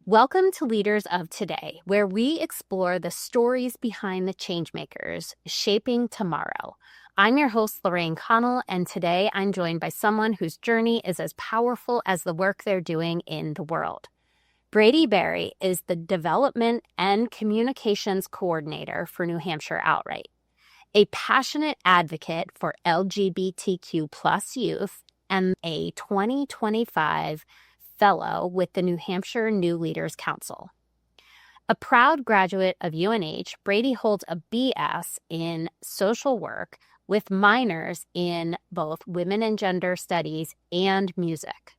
Welcome to Leaders of Today, where we explore the stories behind the changemakers shaping tomorrow. I'm your host, Lorraine Connell, and today I'm joined by someone whose journey is as powerful as the work they're doing in the world. Brady Barre is the Development and Communications Coordinator for New Hampshire Outright, a passionate advocate for LGBTQ plus youth, and a 2025 fellow with the New Hampshire New Leaders Council. A proud graduate of UNH, Brady holds a BS in social work with minors in both women and gender studies and music.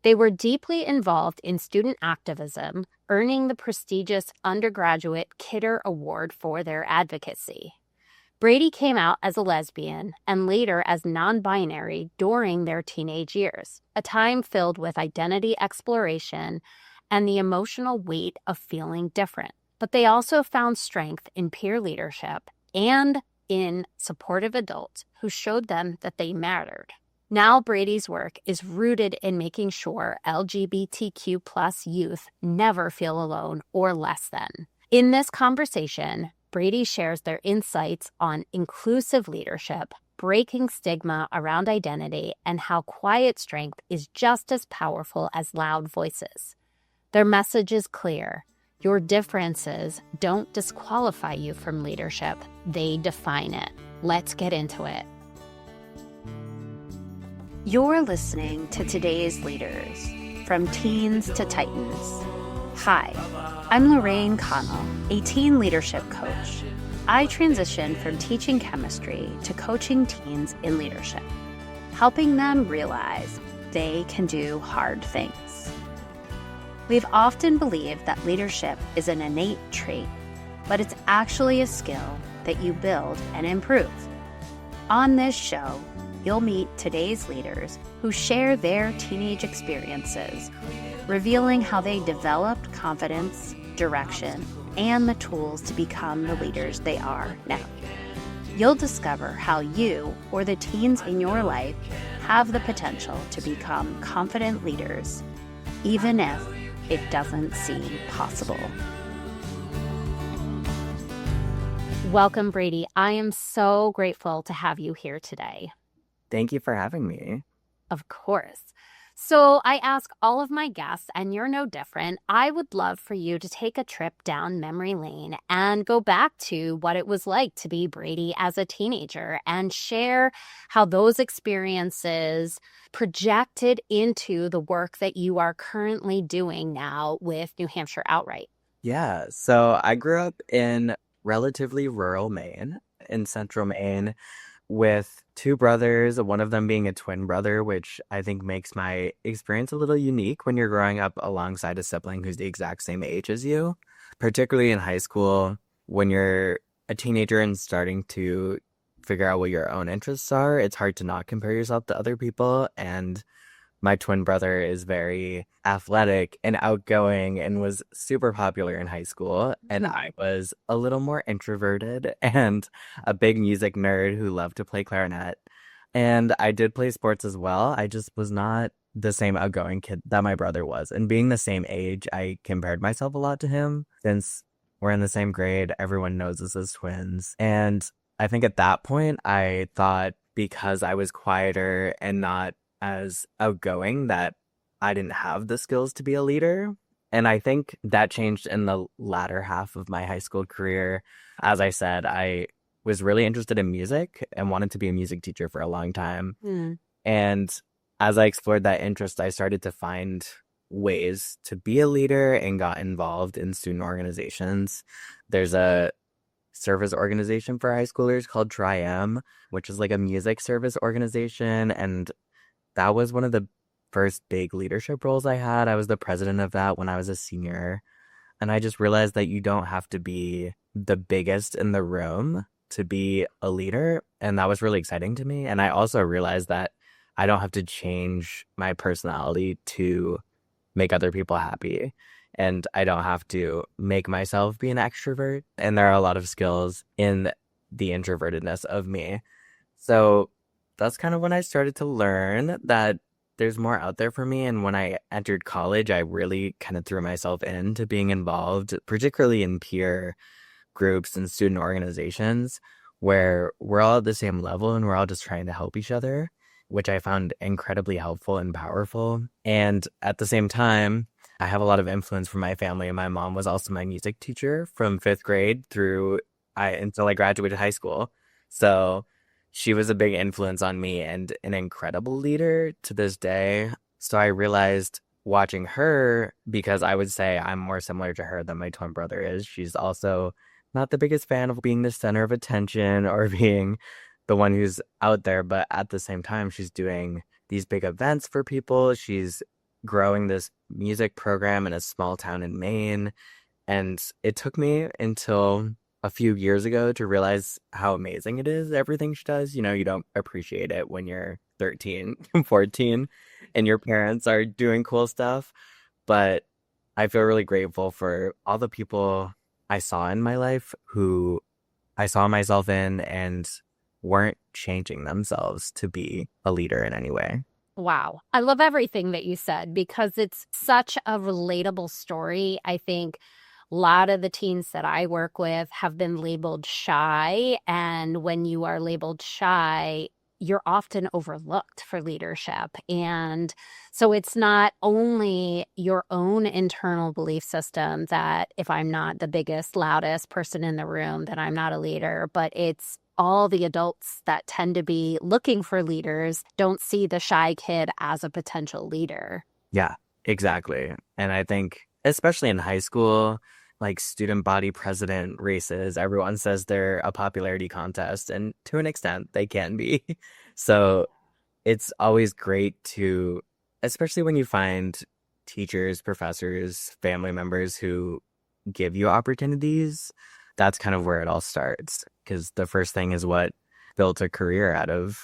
They were deeply involved in student activism, earning the prestigious undergraduate Kidder Award for their advocacy. Brady came out as a lesbian and later as non-binary during their teenage years, a time filled with identity exploration and the emotional weight of feeling different. But they also found strength in peer leadership and in supportive adults who showed them that they mattered. Now Brady's work is rooted in making sure LGBTQ plus youth never feel alone or less than. In this conversation, Brady shares their insights on inclusive leadership, breaking stigma around identity, and how quiet strength is just as powerful as loud voices. Their message is clear. Your differences don't disqualify you from leadership. They define it. Let's get into it. You're listening to Today's Leaders, from teens to titans. Hi, I'm Lorraine Connell, a teen leadership coach. I transitioned from teaching chemistry to coaching teens in leadership, helping them realize they can do hard things. We've often believed that leadership is an innate trait, but it's actually a skill that you build and improve. On this show, you'll meet today's leaders who share their teenage experiences, revealing how they developed confidence, direction, and the tools to become the leaders they are now. You'll discover how you or the teens in your life have the potential to become confident leaders, even if it doesn't seem possible. Welcome, Brady. I am so grateful to have you here today. Thank you for having me. Of course. So I ask all of my guests, and you're no different, I would love for you to take a trip down memory lane and go back to what it was like to be Brady as a teenager and share how those experiences projected into the work that you are currently doing now with New Hampshire Outright. Yeah, so I grew up in relatively rural Maine, in central Maine, with two brothers, one of them being a twin brother, which I think makes my experience a little unique when you're growing up alongside a sibling who's the exact same age as you, particularly in high school when you're a teenager and starting to figure out what your own interests are. It's hard to not compare yourself to other people, and my twin brother is very athletic and outgoing and was super popular in high school. And I was a little more introverted and a big music nerd who loved to play clarinet. And I did play sports as well. I just was not the same outgoing kid that my brother was. And being the same age, I compared myself a lot to him. Since we're in the same grade, everyone knows us as twins. And I think at that point, I thought because I was quieter and not as outgoing that I didn't have the skills to be a leader. And I think that changed in the latter half of my high school career. As I said, I was really interested in music and wanted to be a music teacher for a long time. And as I explored that interest, I started to find ways to be a leader and got involved in student organizations. There's a service organization for high schoolers called Tri-M, which is like a music service organization. And that was one of the first big leadership roles I had. I was the president of that when I was a senior. And I just realized that you don't have to be the biggest in the room to be a leader. And that was really exciting to me. And I also realized that I don't have to change my personality to make other people happy. And I don't have to make myself be an extrovert. And there are a lot of skills in the introvertedness of me. So that's kind of when I started to learn that there's more out there for me. And when I entered college, I really kind of threw myself into being involved, particularly in peer groups and student organizations where we're all at the same level and we're all just trying to help each other, which I found incredibly helpful and powerful. And at the same time, I have a lot of influence from my family. My mom was also my music teacher from fifth grade through until I graduated high school. So she was a big influence on me and an incredible leader to this day. So I realized watching her, because I would say I'm more similar to her than my twin brother is. She's also not the biggest fan of being the center of attention or being the one who's out there, but at the same time, she's doing these big events for people. She's growing this music program in a small town in Maine. And it took me until a few years ago to realize how amazing it is, everything she does. You know, you don't appreciate it when you're 13, 14, and your parents are doing cool stuff. But I feel really grateful for all the people I saw in my life who I saw myself in and weren't changing themselves to be a leader in any way. Wow. I love everything that you said because it's such a relatable story. I think a lot of the teens that I work with have been labeled shy. And when you are labeled shy, you're often overlooked for leadership. And so it's not only your own internal belief system that if I'm not the biggest, loudest person in the room, then I'm not a leader, but it's all the adults that tend to be looking for leaders don't see the shy kid as a potential leader. Yeah, exactly. And I think, especially in high school, like student body president races, everyone says they're a popularity contest, and to an extent, they can be. So it's always great to, especially when you find teachers, professors, family members who give you opportunities, that's kind of where it all starts. Because the first thing is what built a career out of,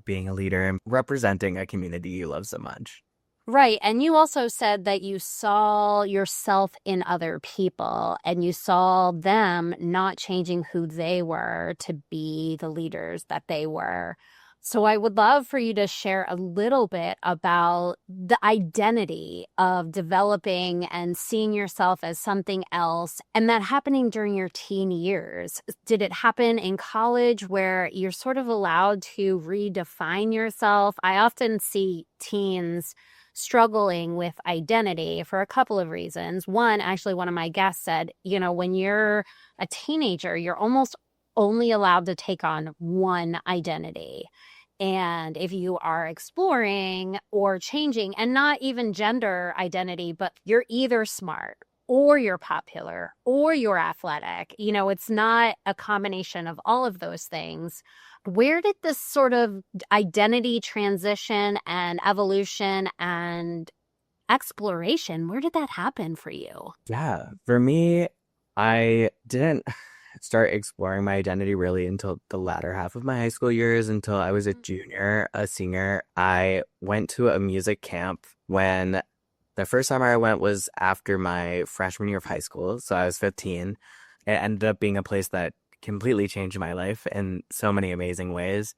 being a leader and representing a community you love so much. Right. And you also said that you saw yourself in other people and you saw them not changing who they were to be the leaders that they were. So I would love for you to share a little bit about the identity of developing and seeing yourself as something else and that happening during your teen years. Did it happen in college where you're sort of allowed to redefine yourself? I often see teens struggling with identity for a couple of reasons. One, actually, one of my guests said, when you're a teenager, you're almost only allowed to take on one identity. And if you are exploring or changing, and not even gender identity, but you're either smart or you're popular or you're athletic, it's not a combination of all of those things. Where did this sort of identity transition and evolution and exploration, where did that happen for you? Yeah, for me, I didn't start exploring my identity really until the latter half of my high school years, until I was a junior, a senior. I went to a music camp when the first summer I went was after my freshman year of high school. So I was 15. It ended up being a place that completely changed my life in so many amazing ways.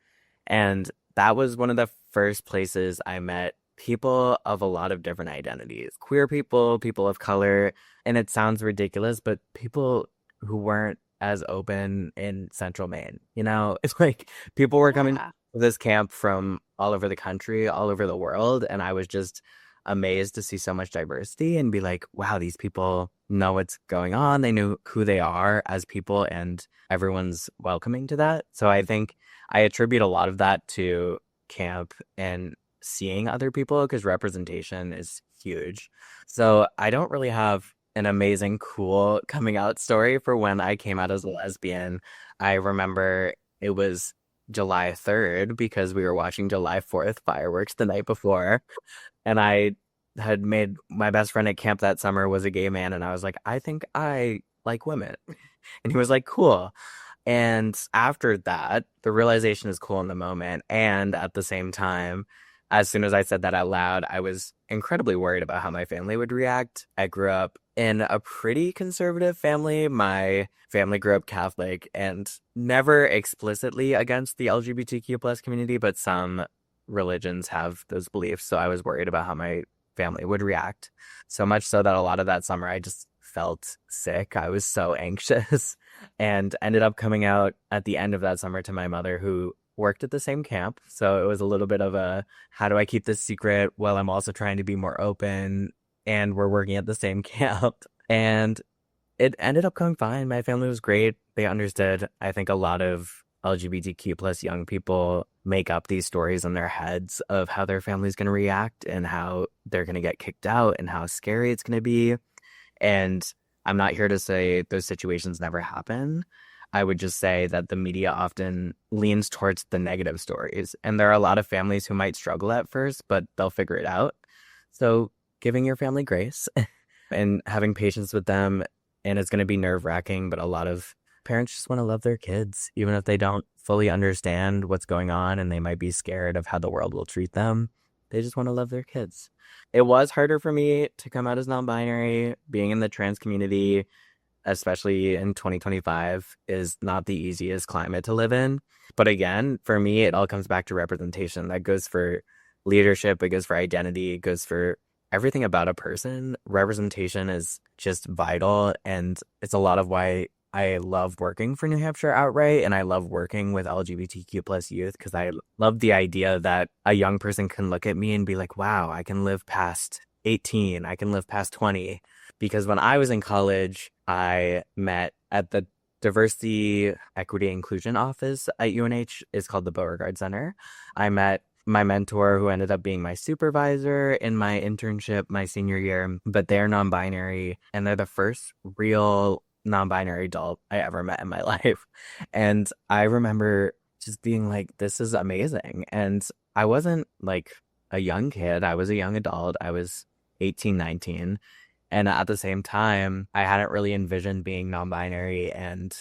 And that was one of the first places I met people of a lot of different identities, queer people, people of color. And it sounds ridiculous, but people who weren't as open in Central Maine. It's like people were coming to this camp from all over the country, all over the world. And I was just amazed to see so much diversity and be like, wow, these people know what's going on. They know who they are as people, and everyone's welcoming to that. So I think I attribute a lot of that to camp and seeing other people, because representation is huge. So I don't really have an amazing, cool coming out story for when I came out as a lesbian. I remember it was July 3rd because we were watching July 4th fireworks the night before. And I had made my best friend at camp that summer was a gay man. And I was like, I think I like women. And he was like, cool. And after that, the realization is cool in the moment. And at the same time, as soon as I said that out loud, I was incredibly worried about how my family would react. I grew up in a pretty conservative family. My family grew up Catholic and never explicitly against the LGBTQ plus community, but some religions have those beliefs. So I was worried about how my family would react. So much so that a lot of that summer I just felt sick. I was so anxious and ended up coming out at the end of that summer to my mother, who worked at the same camp. So it was a little bit of a, how do I keep this secret while I'm also trying to be more open? And we're working at the same camp. And it ended up going fine. My family was great. They understood. I think a lot of LGBTQ plus young people make up these stories in their heads of how their family's going to react and how they're going to get kicked out and how scary it's going to be. And I'm not here to say those situations never happen. I would just say that the media often leans towards the negative stories. And there are a lot of families who might struggle at first, but they'll figure it out. So giving your family grace and having patience with them, and it's going to be nerve-wracking, but a lot of parents just want to love their kids, even if they don't fully understand what's going on and they might be scared of how the world will treat them. They just want to love their kids. It was harder for me to come out as non-binary. Being in the trans community, especially in 2025, is not the easiest climate to live in. But again, for me, it all comes back to representation. That goes for leadership, it goes for identity, it goes for everything about a person. Representation is just vital, and it's a lot of why I love working for New Hampshire Outright, and I love working with LGBTQ plus youth, because I love the idea that a young person can look at me and be like, wow, I can live past 18, I can live past 20. Because when I was in college, I met at the Diversity, Equity, Inclusion office at UNH. It's called the Beauregard Center. I met my mentor, who ended up being my supervisor in my internship my senior year, but they're non-binary, and they're the first real non-binary adult I ever met in my life. And I remember just being like, this is amazing. And I wasn't like a young kid. I was a young adult. I was 18, 19. And at the same time, I hadn't really envisioned being non-binary and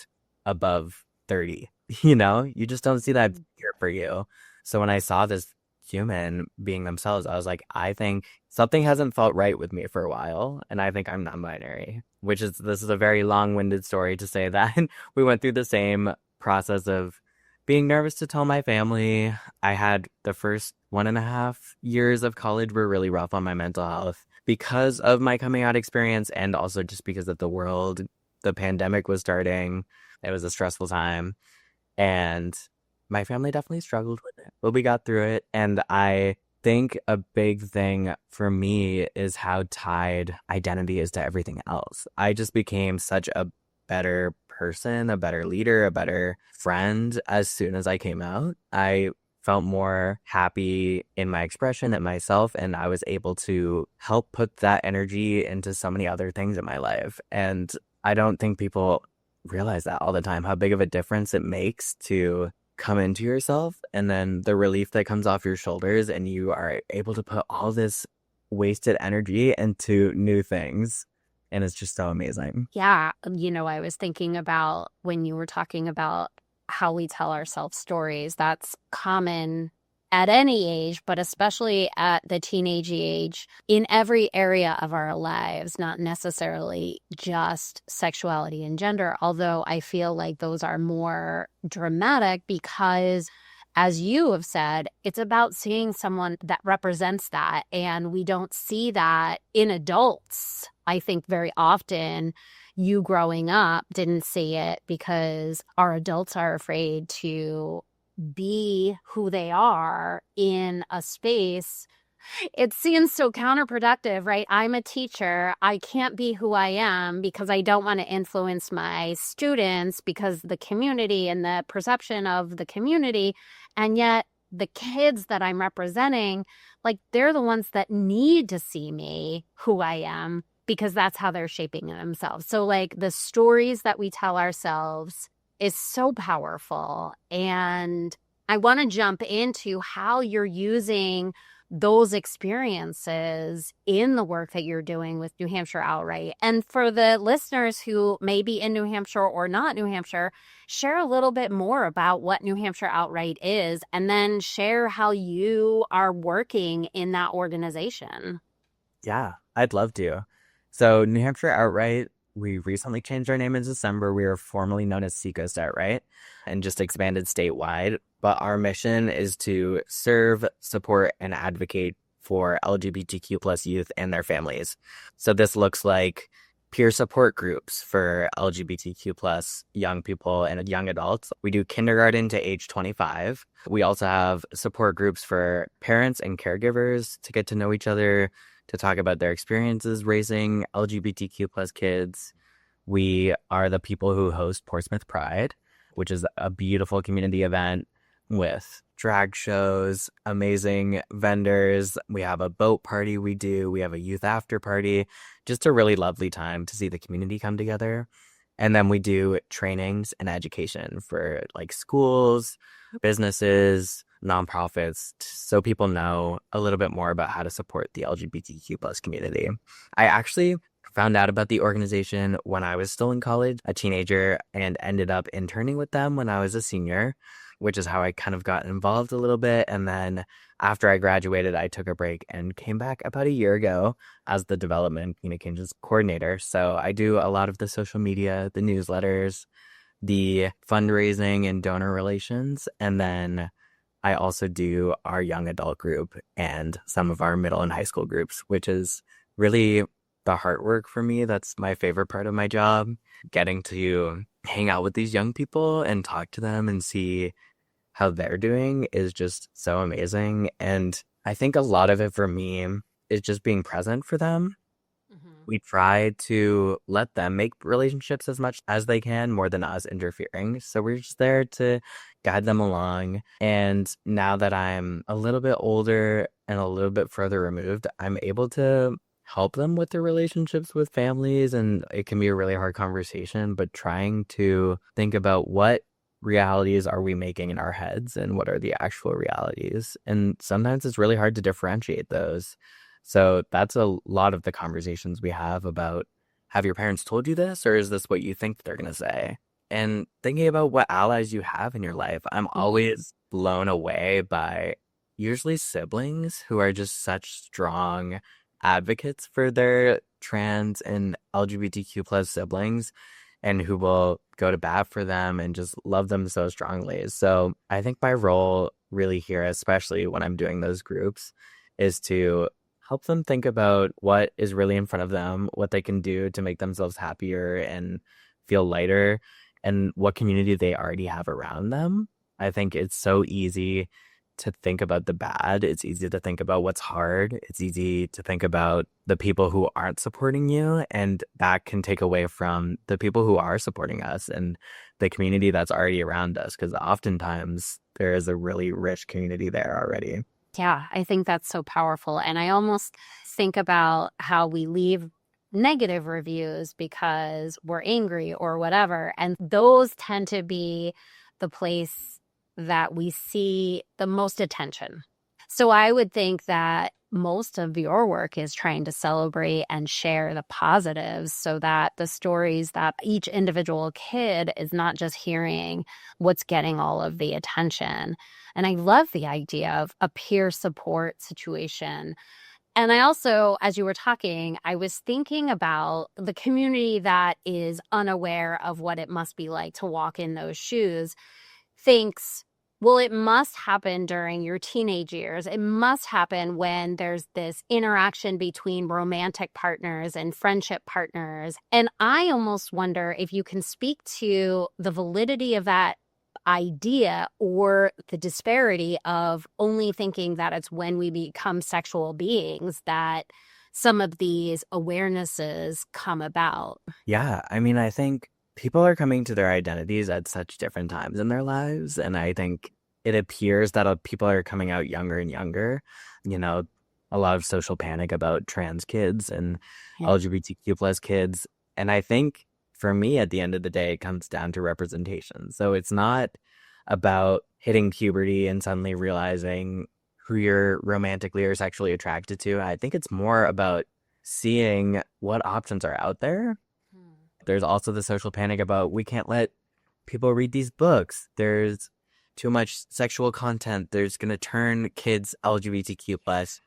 above 30. You just don't see that here for you. So when I saw this human being themselves, I was like, I think something hasn't felt right with me for a while, and I think I'm non-binary, this is a very long-winded story to say that we went through the same process of being nervous to tell my family. I had the first 1.5 years of college were really rough on my mental health because of my coming out experience, and also just because of the pandemic was starting. It was a stressful time, and my family definitely struggled with it, but we got through it. And I think a big thing for me is how tied identity is to everything else. I just became such a better person, a better leader, a better friend as soon as I came out. I felt more happy in my expression and myself, and I was able to help put that energy into so many other things in my life. And I don't think people realize that all the time, how big of a difference it makes to come into yourself, and then the relief that comes off your shoulders, and you are able to put all this wasted energy into new things. And it's just so amazing. Yeah. I was thinking about when you were talking about how we tell ourselves stories. That's common at any age, but especially at the teenage age, in every area of our lives, not necessarily just sexuality and gender, although I feel like those are more dramatic because, as you have said, it's about seeing someone that represents that, and we don't see that in adults. I think very often you growing up didn't see it because our adults are afraid to be who they are in a space. It seems so counterproductive, right? I'm a teacher. I can't be who I am because I don't want to influence my students because the community and the perception of the community. And yet the kids that I'm representing, like, they're the ones that need to see me who I am because that's how they're shaping themselves. So like the stories that we tell ourselves is so powerful. And I want to jump into how you're using those experiences in the work that you're doing with New Hampshire Outright. And for the listeners who may be in New Hampshire or not New Hampshire, share a little bit more about what New Hampshire Outright is, and then share how you are working in that organization. Yeah, I'd love to. So New Hampshire Outright We recently changed our name in December. We are formerly known as Seacoast Outright and just expanded statewide. But our mission is to serve, support, and advocate for LGBTQ plus youth and their families. So this looks like peer support groups for LGBTQ plus young people and young adults. We do kindergarten to age 25. We also have support groups for parents and caregivers to get to know each other, to talk about their experiences raising LGBTQ plus kids. We are the people who host Portsmouth Pride, which is a beautiful community event with drag shows, amazing vendors. We have a boat party we do. We have a youth after party. Just a really lovely time to see the community come together. And then we do trainings and education for like schools, businesses, nonprofits, so people know a little bit more about how to support the LGBTQ plus community. I actually found out about the organization when I was still in college, a teenager, and ended up interning with them when I was a senior, which is how I kind of got involved a little bit. And then after I graduated, I took a break and came back about a year ago as the development communications coordinator. So I do a lot of the social media, the newsletters, the fundraising and donor relations. And then I also do our young adult group and some of our middle and high school groups, which is really the heart work for me. That's my favorite part of my job, getting to hang out with these young people and talk to them and see how they're doing is just so amazing. And I think a lot of it for me is just being present for them. We try to let them make relationships as much as they can, more than us interfering. So we're just there to guide them along. And now that I'm a little bit older and a little bit further removed, I'm able to help them with their relationships with families. And it can be a really hard conversation, but trying to think about what realities are we making in our heads and what are the actual realities. And sometimes it's really hard to differentiate those. So that's a lot of the conversations we have about, have your parents told you this, or is this what you think they're going to say? And thinking about what allies you have in your life, I'm always blown away by usually siblings who are just such strong advocates for their trans and LGBTQ plus siblings and who will go to bat for them and just love them so strongly. So I think my role really here, especially when I'm doing those groups, is to help them think about what is really in front of them, what they can do to make themselves happier and feel lighter, and what community they already have around them. I think it's so easy to think about the bad. It's easy to think about what's hard. It's easy to think about the people who aren't supporting you, and that can take away from the people who are supporting us and the community that's already around us, because oftentimes there is a really rich community there already. Yeah, I think that's so powerful. And I almost think about how we leave negative reviews because we're angry or whatever. And those tend to be the place that we see the most attention. So I would think that most of your work is trying to celebrate and share the positives so that the stories that each individual kid is not just hearing what's getting all of the attention. And I love the idea of a peer support situation. And I also, as you were talking, I was thinking about the community that is unaware of what it must be like to walk in those shoes, thinks, well, it must happen during your teenage years. It must happen when there's this interaction between romantic partners and friendship partners. And I almost wonder if you can speak to the validity of that idea or the disparity of only thinking that it's when we become sexual beings that some of these awarenesses come about. Yeah, I mean, I think people are coming to their identities at such different times in their lives. And I think it appears that people are coming out younger and younger. You know, a lot of social panic about trans kids and LGBTQ plus kids. And I think for me, at the end of the day, it comes down to representation. So it's not about hitting puberty and suddenly realizing who you're romantically or sexually attracted to. I think it's more about seeing what options are out there. There's also the social panic about we can't let people read these books. There's too much sexual content. There's going to turn kids LGBTQ plus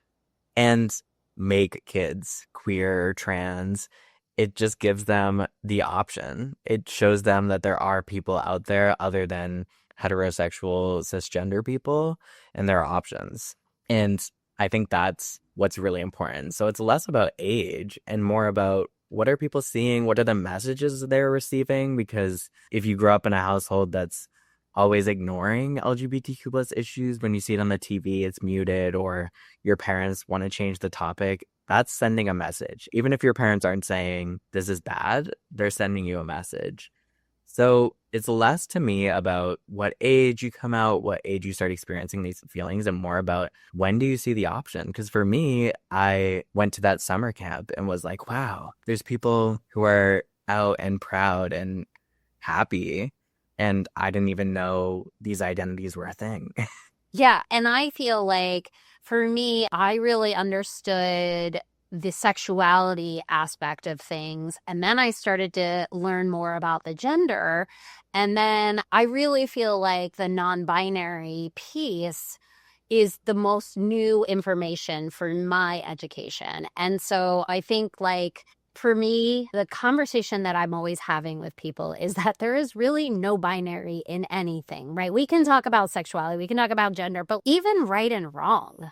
and make kids queer or trans. it just gives them the option. It shows them that there are people out there other than heterosexual cisgender people, and there are options. And I think that's what's really important. So it's less about age and more about what are people seeing? What are the messages they're receiving? Because if you grow up in a household that's always ignoring LGBTQ plus issues, when you see it on the TV, it's muted, or your parents want to change the topic, that's sending a message. Even if your parents aren't saying this is bad, they're sending you a message. So it's less to me about what age you come out, what age you start experiencing these feelings, and more about when do you see the option? Because for me, I went to that summer camp and was like, wow, there's people who are out and proud and happy. And I didn't even know these identities were a thing. Yeah. And I feel like for me, I really understood the sexuality aspect of things. And then I started to learn more about the gender. And then I really feel like the non-binary piece is the most new information for my education. And so I think like for me, the conversation that I'm always having with people is that there is really no binary in anything, right? We can talk about sexuality, we can talk about gender, but even right and wrong,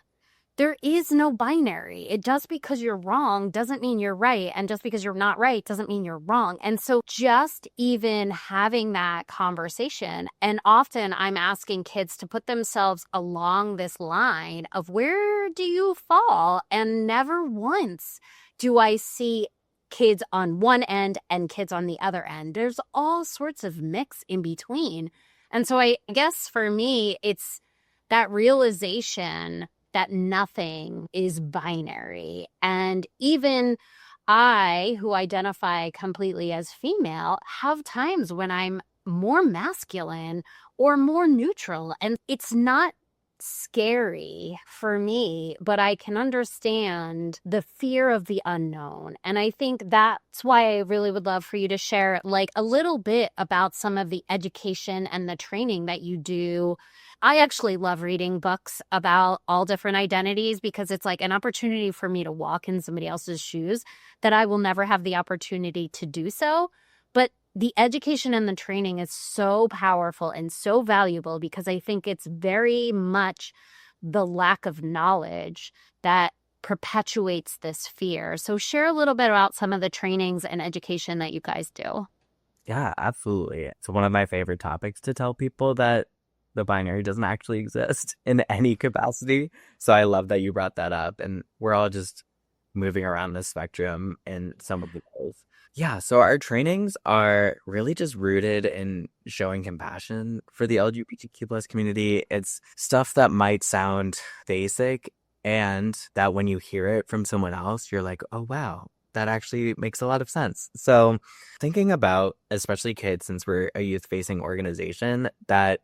there is no binary. It just because you're wrong doesn't mean you're right. And just because you're not right doesn't mean you're wrong. And so just even having that conversation, and often I'm asking kids to put themselves along this line of where do you fall? And never once do I see kids on one end and kids on the other end. There's all sorts of mix in between. And so I guess for me, it's that realization that nothing is binary. And even I, who identify completely as female, have times when I'm more masculine or more neutral. And it's not scary for me, but I can understand the fear of the unknown. And I think that's why I really would love for you to share like a little bit about some of the education and the training that you do. I actually love reading books about all different identities because it's like an opportunity for me to walk in somebody else's shoes that I will never have the opportunity to do so. But the education and the training is so powerful and so valuable because I think it's very much the lack of knowledge that perpetuates this fear. So share a little bit about some of the trainings and education that you guys do. Yeah, absolutely. It's one of my favorite topics to tell people that the binary doesn't actually exist in any capacity. So I love that you brought that up. And we're all just moving around the spectrum in some of the ways. Yeah, so our trainings are really just rooted in showing compassion for the LGBTQ plus community. It's stuff that might sound basic, and that when you hear it from someone else, you're like, oh, wow, that actually makes a lot of sense. So thinking about, especially kids, since we're a youth-facing organization, that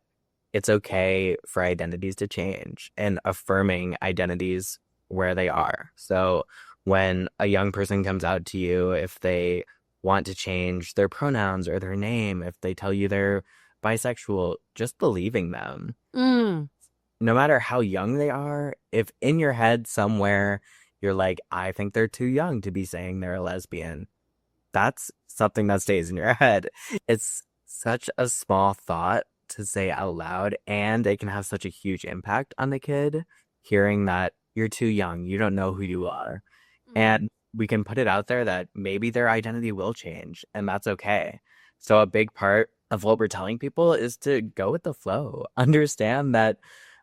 it's okay for identities to change and affirming identities where they are. So when a young person comes out to you, if they want to change their pronouns or their name, if they tell you they're bisexual, just believing them. Mm. No matter how young they are, if in your head somewhere you're like, I think they're too young to be saying they're a lesbian, that's something that stays in your head. It's such a small thought to say out loud, and it can have such a huge impact on the kid hearing that you're too young, you don't know who you are. And we can put it out there that maybe their identity will change, and that's okay. So a big part of what we're telling people is to go with the flow, understand that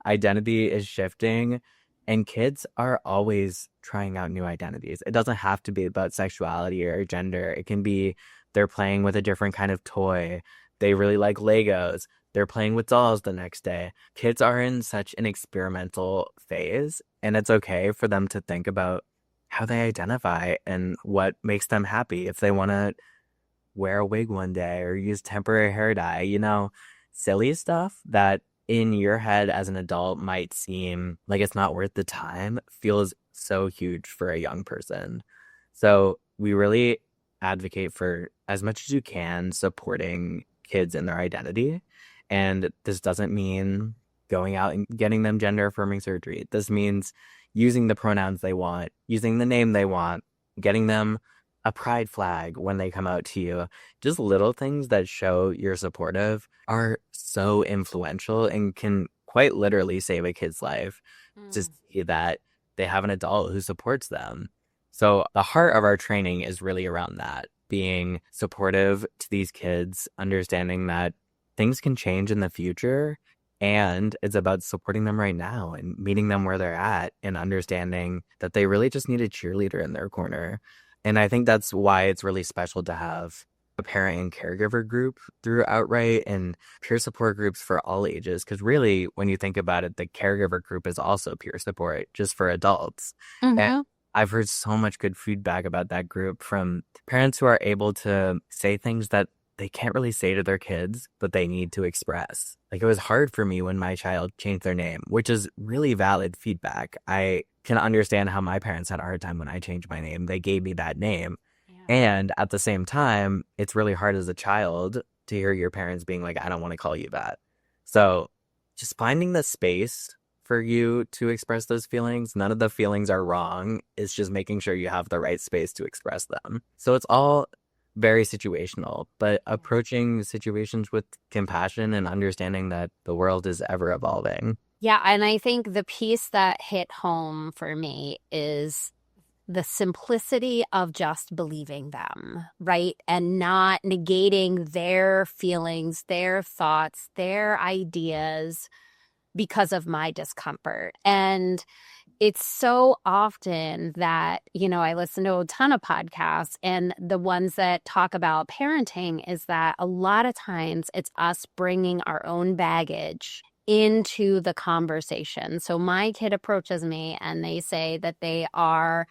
identity is shifting, and kids are always trying out new identities. It doesn't have to be about sexuality or gender. It can be they're playing with a different kind of toy. They really like Legos. They're playing with dolls the next day. Kids are in such an experimental phase, and it's okay for them to think about how they identify and what makes them happy. If they want to wear a wig one day or use temporary hair dye, silly stuff that in your head as an adult might seem like it's not worth the time, feels so huge for a young person. So we really advocate for, as much as you can, supporting kids in their identity. And this doesn't mean going out and getting them gender affirming surgery. This means using the pronouns they want, using the name they want, getting them a pride flag when they come out to you. Just little things that show you're supportive are so influential and can quite literally save a kid's life to Mm. see that they have an adult who supports them. So the heart of our training is really around that, being supportive to these kids, understanding that things can change in the future. And it's about supporting them right now and meeting them where they're at and understanding that they really just need a cheerleader in their corner. And I think that's why it's really special to have a parent and caregiver group through Outright and peer support groups for all ages. Because really, when you think about it, the caregiver group is also peer support just for adults. And Mm-hmm. I've heard so much good feedback about that group from parents who are able to say things that they can't really say to their kids, but they need to express. Like, it was hard for me when my child changed their name, which is really valid feedback. I can understand how my parents had a hard time when I changed my name. They gave me that name. Yeah. And at the same time, it's really hard as a child to hear your parents being like, I don't want to call you that. So just finding the space for you to express those feelings. None of the feelings are wrong. It's just making sure you have the right space to express them. So it's all very situational, but approaching situations with compassion and understanding that the world is ever evolving. Yeah, and I think the piece that hit home for me is the simplicity of just believing them, right? And not negating their feelings, their thoughts, their ideas because of my discomfort. And it's so often that, I listen to a ton of podcasts, and the ones that talk about parenting is that a lot of times it's us bringing our own baggage into the conversation. So my kid approaches me and they say that they are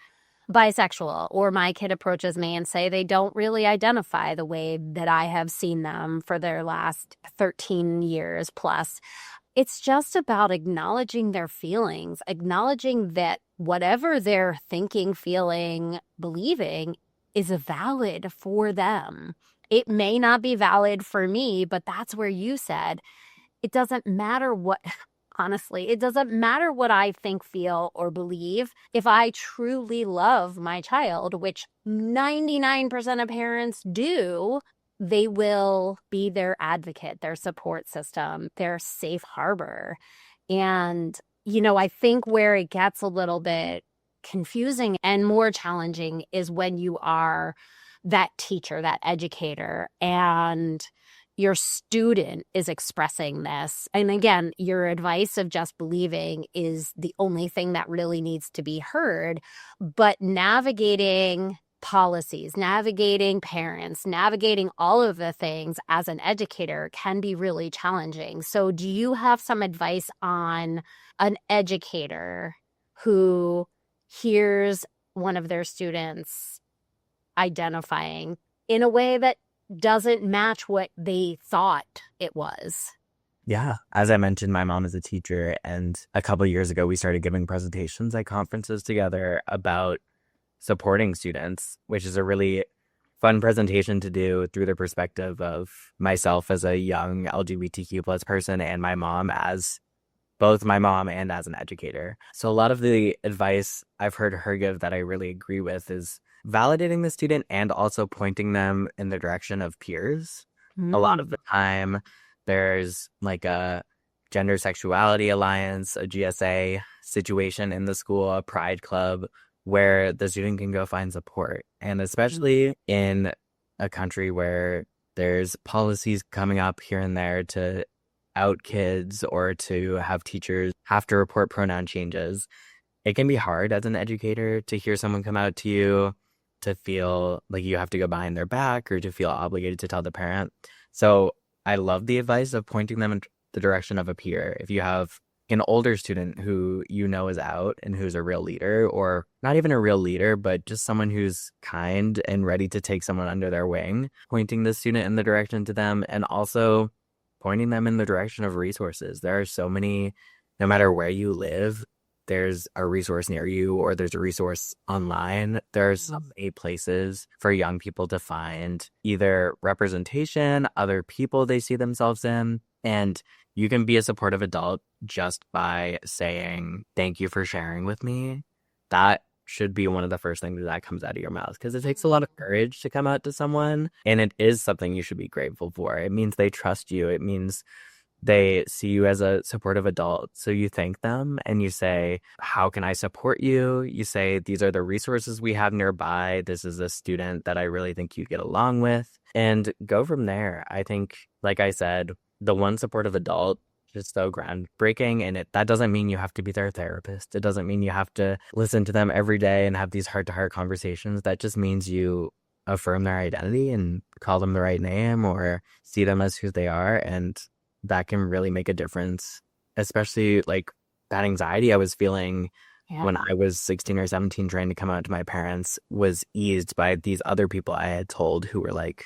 bisexual, or my kid approaches me and say they don't really identify the way that I have seen them for their last 13 years plus. It's just about acknowledging their feelings, acknowledging that whatever they're thinking, feeling, believing is valid for them. It may not be valid for me, but that's where you said it doesn't matter what, honestly, it doesn't matter what I think, feel, or believe. If I truly love my child, which 99% of parents do, they will be their advocate, their support system, their safe harbor. And, I think where it gets a little bit confusing and more challenging is when you are that teacher, that educator, and your student is expressing this. And again, your advice of just believing is the only thing that really needs to be heard. But navigating policies, navigating parents, navigating all of the things as an educator can be really challenging. So do you have some advice on an educator who hears one of their students identifying in a way that doesn't match what they thought it was? Yeah. As I mentioned, my mom is a teacher, and a couple of years ago, we started giving presentations at conferences together about supporting students, which is a really fun presentation to do through the perspective of myself as a young LGBTQ plus person and my mom as both my mom and as an educator. So a lot of the advice I've heard her give that I really agree with is validating the student and also pointing them in the direction of peers. A lot of Mm. the time, there's like a gender sexuality alliance, a GSA situation in the school, a pride club, where the student can go find support. And especially in a country where there's policies coming up here and there to out kids or to have teachers have to report pronoun changes, it can be hard as an educator to hear someone come out to you, to feel like you have to go behind their back or to feel obligated to tell the parent. So I love the advice of pointing them in the direction of a peer. If you have an older student who is out and who's a real leader, or not even a real leader, but just someone who's kind and ready to take someone under their wing, pointing the student in the direction to them, and also pointing them in the direction of resources. There are so many, no matter where you live, there's a resource near you or there's a resource online. There are so many places for young people to find either representation, other people they see themselves in, and you can be a supportive adult just by saying, thank you for sharing with me. That should be one of the first things that comes out of your mouth, because it takes a lot of courage to come out to someone, and it is something you should be grateful for. It means they trust you. It means they see you as a supportive adult. So you thank them and you say, how can I support you? You say, these are the resources we have nearby. This is a student that I really think you get along with, and go from there. I think, like I said, the one supportive adult is so groundbreaking. And that doesn't mean you have to be their therapist. It doesn't mean you have to listen to them every day and have these heart-to-heart conversations. That just means you affirm their identity and call them the right name or see them as who they are. And that can really make a difference, especially like that anxiety I was feeling when I was 16 or 17 trying to come out to my parents was eased by these other people I had told who were like,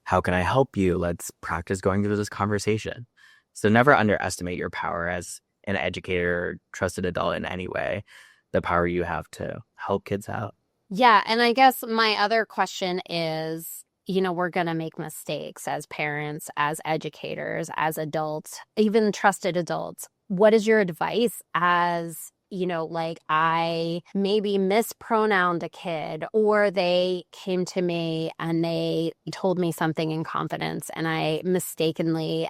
how can I help you? Let's practice going through this conversation. So never underestimate your power as an educator or trusted adult in any way, the power you have to help kids out. Yeah. And I guess my other question is, we're going to make mistakes as parents, as educators, as adults, even trusted adults. What is your advice as, like I maybe mispronounced a kid, or they came to me and they told me something in confidence and I mistakenly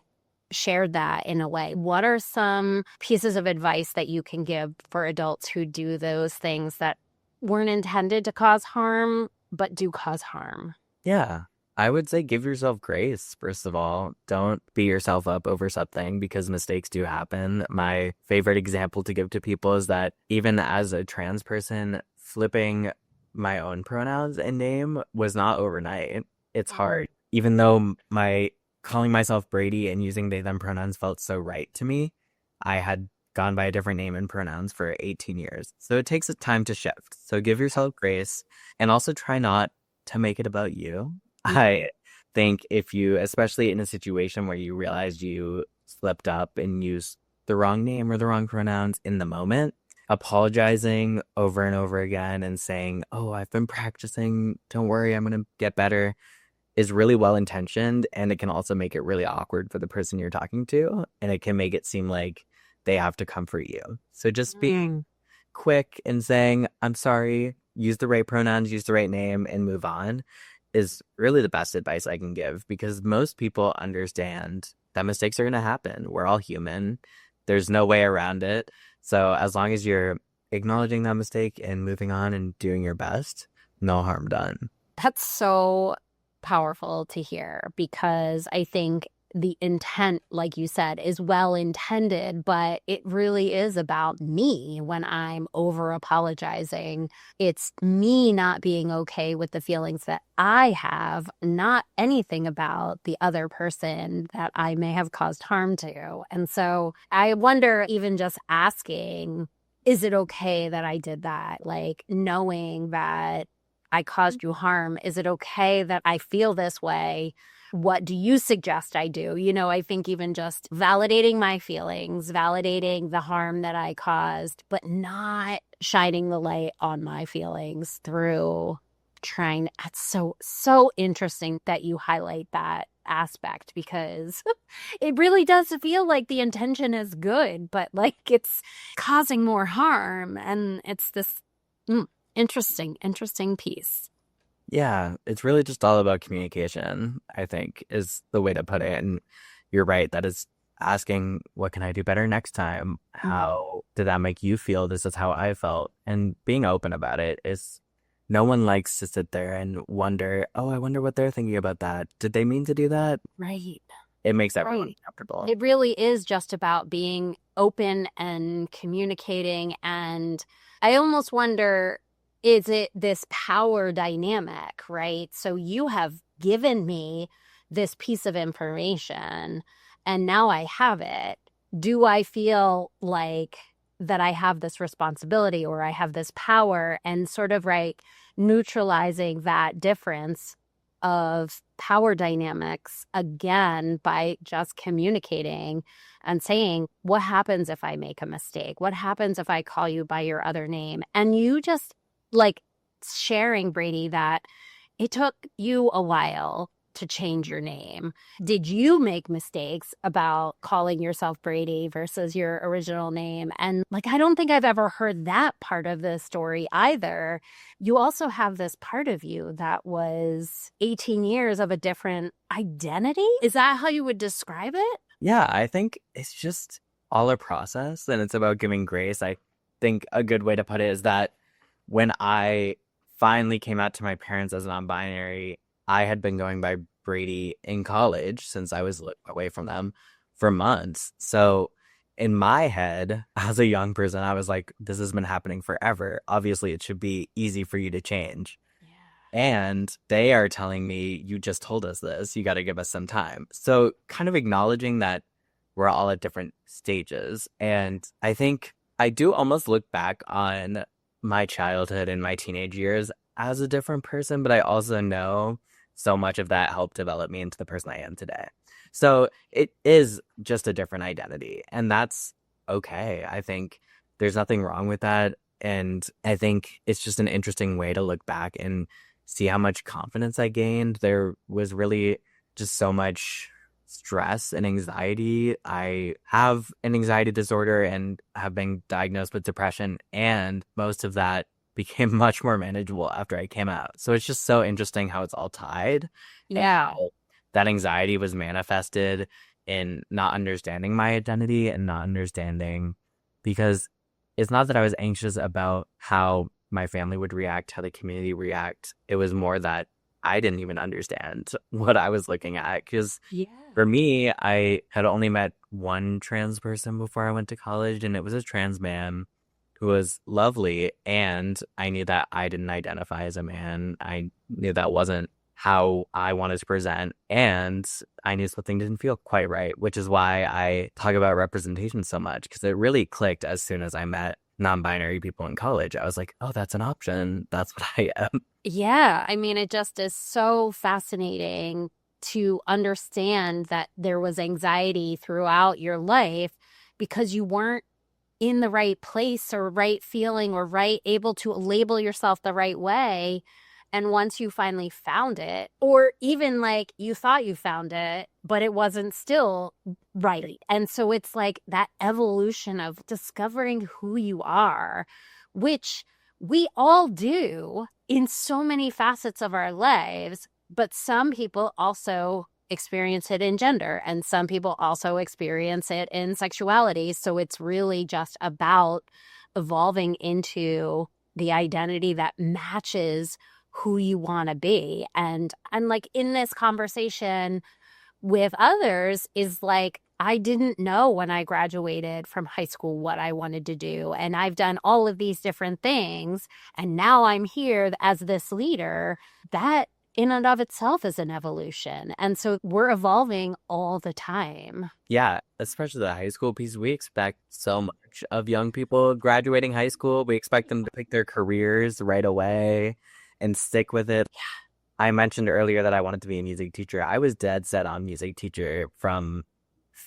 shared that in a way? What are some pieces of advice that you can give for adults who do those things that weren't intended to cause harm, but do cause harm? Yeah, I would say give yourself grace, first of all. Don't beat yourself up over something because mistakes do happen. My favorite example to give to people is that even as a trans person, flipping my own pronouns and name was not overnight. It's hard. Even though my calling myself Brady and using they them pronouns felt so right to me, I had gone by a different name and pronouns for 18 years. So it takes a time to shift. So give yourself grace and also try not to make it about you. I think if you, especially in a situation where you realize you slipped up and used the wrong name or the wrong pronouns in the moment, apologizing over and over again and saying, oh, I've been practicing, don't worry, I'm going to get better, is really well intentioned. And it can also make it really awkward for the person you're talking to. And it can make it seem like they have to comfort you. So just being quick and saying, I'm sorry, use the right pronouns, use the right name, and move on is really the best advice I can give, because most people understand that mistakes are going to happen. We're all human. There's no way around it. So as long as you're acknowledging that mistake and moving on and doing your best, no harm done. That's so powerful to hear, because I think the intent, like you said, is well intended, but it really is about me when I'm over apologizing. It's me not being okay with the feelings that I have, not anything about the other person that I may have caused harm to. And so I wonder, even just asking, is it okay that I did that? Like, knowing that I caused you harm, is it okay that I feel this way? What do you suggest I do? I think even just validating my feelings, validating the harm that I caused, but not shining the light on my feelings through trying. That's so interesting that you highlight that aspect, because it really does feel like the intention is good, but like it's causing more harm. And it's this interesting piece. Yeah, it's really just all about communication, I think, is the way to put it. And you're right. That is asking, what can I do better next time? How did that make you feel? This is how I felt. And being open about it is, no one likes to sit there and wonder, oh, I wonder what they're thinking about that. Did they mean to do that? Right. It makes everyone comfortable. It really is just about being open and communicating. And I almost wonder, is it this power dynamic, right? So you have given me this piece of information and now I have it. Do I feel like that I have this responsibility or I have this power, and sort of like neutralizing that difference of power dynamics again by just communicating and saying, what happens if I make a mistake? What happens if I call you by your other name? And you just like sharing, Brady, that it took you a while to change your name. Did you make mistakes about calling yourself Brady versus your original name? And like, I don't think I've ever heard that part of the story either. You also have this part of you that was 18 years of a different identity. Is that how you would describe it? Yeah, I think it's just all a process and it's about giving grace. I think a good way to put it is that when I finally came out to my parents as non-binary, I had been going by Brady in college since I was away from them for months. So in my head, as a young person, I was like, this has been happening forever. Obviously, it should be easy for you to change. And they are telling me, you just told us this. You got to give us some time. So, kind of acknowledging that we're all at different stages. And I think I do almost look back on my childhood and my teenage years as a different person, but I also know so much of that helped develop me into the person I am today. So, it is just a different identity. And that's okay. I think there's nothing wrong with that. And I think it's just an interesting way to look back and see how much confidence I gained. There was really just so much stress and anxiety. I have an anxiety disorder and have been diagnosed with depression, and most of that became much more manageable after I came out. So it's just so interesting how it's all tied. Yeah. And that anxiety was manifested in not understanding my identity and not understanding, because it's not that I was anxious about how my family would react, how the community react. It was more that I didn't even understand what I was looking at. Because for me, I had only met one trans person before I went to college, and it was a trans man who was lovely. And I knew that I didn't identify as a man. I knew that wasn't how I wanted to present. And I knew something didn't feel quite right, which is why I talk about representation so much, because it really clicked as soon as I met non-binary people in college. I was like, oh, that's an option. That's what I am. Yeah. I mean, it just is so fascinating to understand that there was anxiety throughout your life because you weren't in the right place or right feeling or right able to label yourself the right way. And once you finally found it, or even like you thought you found it, but it wasn't still right. And so it's like that evolution of discovering who you are, which we all do in so many facets of our lives. But some people also experience it in gender, and some people also experience it in sexuality. So it's really just about evolving into the identity that matches who you want to be. And like in this conversation with others is like, I didn't know when I graduated from high school what I wanted to do. And I've done all of these different things. And now I'm here as this leader. That in and of itself is an evolution. And so we're evolving all the time. Yeah, especially the high school piece. We expect so much of young people graduating high school. We expect them to pick their careers right away and stick with it. Yeah. I mentioned earlier that I wanted to be a music teacher. I was dead set on music teacher from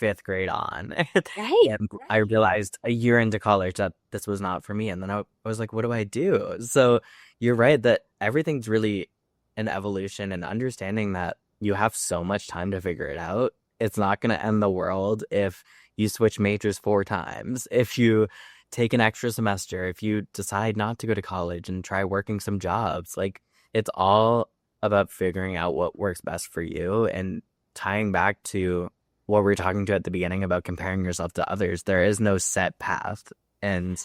5th grade on. Right. And I realized a year into college that this was not for me. And then I was like, what do I do? So you're right that everything's really an evolution, and understanding that you have so much time to figure it out. It's not going to end the world if you switch majors 4 times, if you take an extra semester, if you decide not to go to college and try working some jobs. Like, it's all about figuring out what works best for you, and tying back to what we were talking to at the beginning about comparing yourself to others. There is no set path, and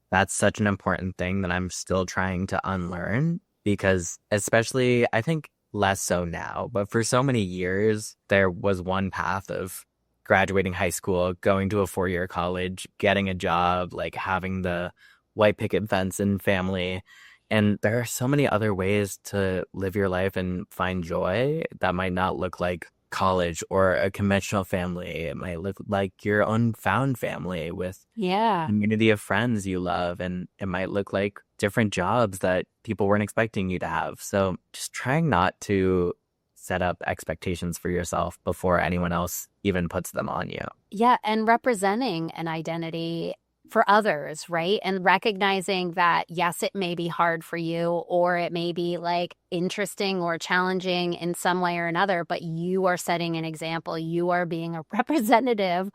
that's such an important thing that I'm still trying to unlearn, because especially, I think less so now, but for so many years, there was one path of graduating high school, going to a 4-year college, getting a job, like having the white picket fence and family. And there are so many other ways to live your life and find joy that might not look like college or a conventional family. It might look like your own found family with a community of friends you love. And it might look like different jobs that people weren't expecting you to have. So just trying not to set up expectations for yourself before anyone else even puts them on you. Yeah. And representing an identity for others, right? And recognizing that, yes, it may be hard for you, or it may be like interesting or challenging in some way or another, but you are setting an example. You are being a representative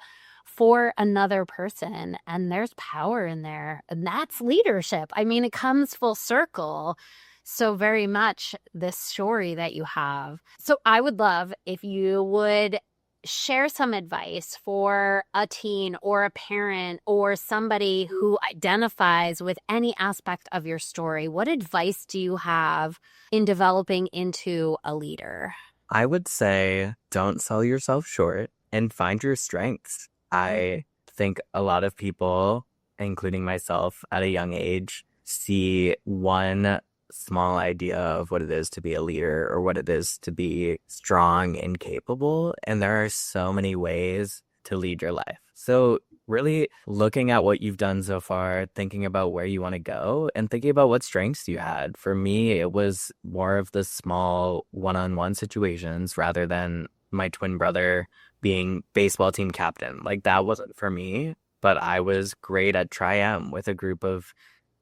for another person, and there's power in there. And that's leadership. I mean, it comes full circle. So very much this story that you have. So I would love if you would share some advice for a teen or a parent or somebody who identifies with any aspect of your story. What advice do you have in developing into a leader? I would say don't sell yourself short and find your strengths. I think a lot of people, including myself at a young age, see one small idea of what it is to be a leader or what it is to be strong and capable. And there are so many ways to lead your life. So really looking at what you've done so far, thinking about where you want to go and thinking about what strengths you had. For me, it was more of the small one-on-one situations rather than my twin brother being baseball team captain. Like that wasn't for me, but I was great at Tri-M with a group of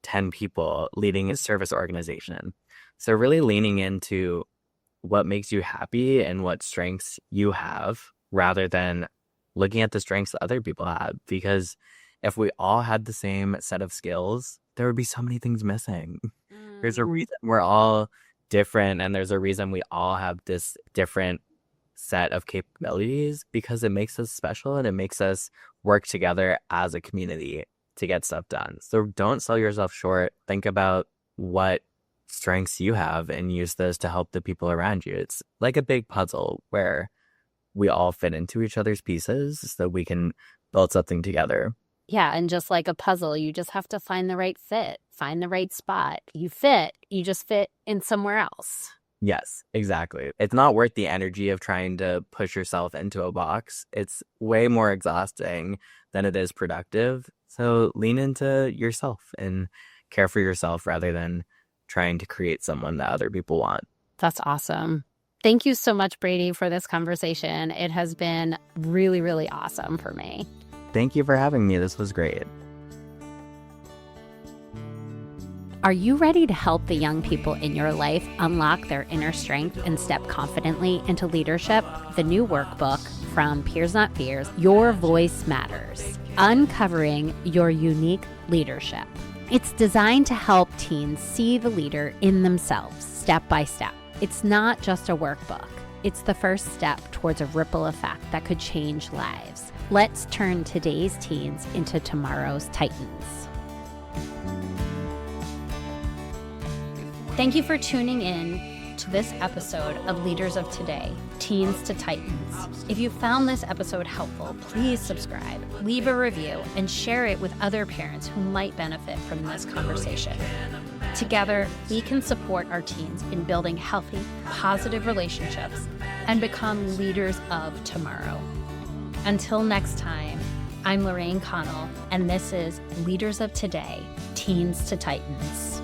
10 people leading a service organization. So really leaning into what makes you happy and what strengths you have rather than looking at the strengths that other people have. Because if we all had the same set of skills, there would be so many things missing. There's a reason we're all different, and there's a reason we all have this different set of capabilities, because it makes us special and it makes us work together as a community to get stuff done. So don't sell yourself short. Think about what strengths you have and use those to help the people around you. It's like a big puzzle where we all fit into each other's pieces so we can build something together. Yeah, and just like a puzzle, you just have to find the right fit, find the right spot. You fit, you just fit in somewhere else. Yes, exactly. It's not worth the energy of trying to push yourself into a box. It's way more exhausting than it is productive. So lean into yourself and care for yourself rather than trying to create someone that other people want. That's awesome. Thank you so much, Brady, for this conversation. It has been really, really awesome for me. Thank you for having me. This was great. Are you ready to help the young people in your life unlock their inner strength and step confidently into leadership? The new workbook from Peers Not Fears, Your Voice Matters, Uncovering Your Unique Leadership. It's designed to help teens see the leader in themselves, step by step. It's not just a workbook. It's the first step towards a ripple effect that could change lives. Let's turn today's teens into tomorrow's titans. Thank you for tuning in to this episode of Leaders of Today, Teens to Titans. If you found this episode helpful, please subscribe, leave a review, and share it with other parents who might benefit from this conversation. Together, we can support our teens in building healthy, positive relationships and become leaders of tomorrow. Until next time, I'm Lorraine Connell, and this is Leaders of Today, Teens to Titans.